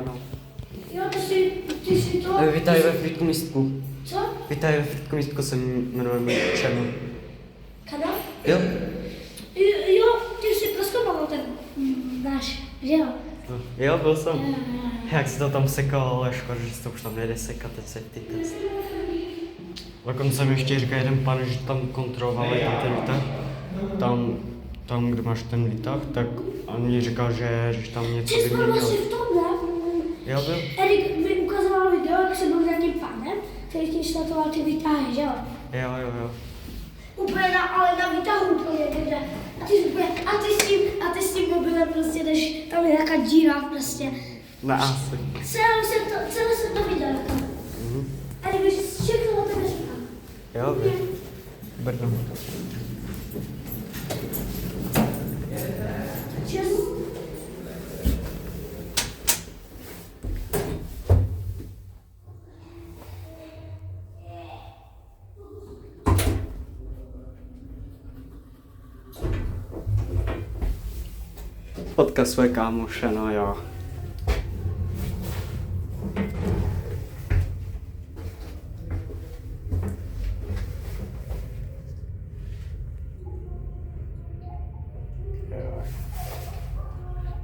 Ano. Jo, ty jsi to... Vítaj ve Fritku Místku. Co? Vítaj ve Fritku Místku, se jmenuje Černo. Kanál? Jo? Jo, ty jsi proskoumal ten náš, že jo? Jo, byl jsem. Jo. Jak jsi to tam sekal, ale škoda, že se to už tam nejde sekat, teď se ty test. Dokonce mi ještě říká jeden pan, že tam kontrolovali tam ten výtah. Tam, kde máš ten výtah, tak on mi říkal, že tam něco Ty jsi byl vyměnil. vlastně v tomhle. Jo, byl? Erik mi ukazoval video, jak jsem byl s nějakým panem, který ti instaloval ty výtahy, že jo? Jo. Úplně ale na výtahu úplně někde. A ty jsi úplně, a ty s tím mobilem prostě jdeš, tam je nějaká díra prostě. Na asi. Celé jsem to viděl. Erik, víš, všechno o tebe říkám. Jo, byl. Brno. Čes. Potka své kámoše, no jo.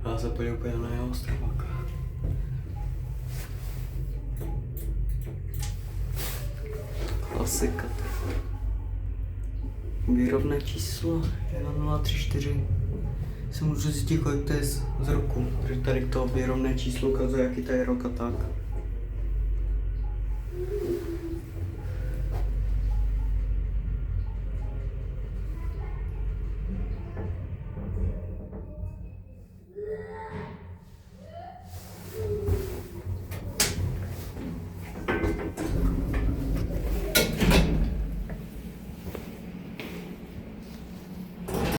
Já se podívám úplně na jeho stromaka. Klasika. Výrobné číslo 1034. Si můžu zjistit, kolik to je z roku, protože tady to výrobné číslo ukazuje, jaký to je rok a tak.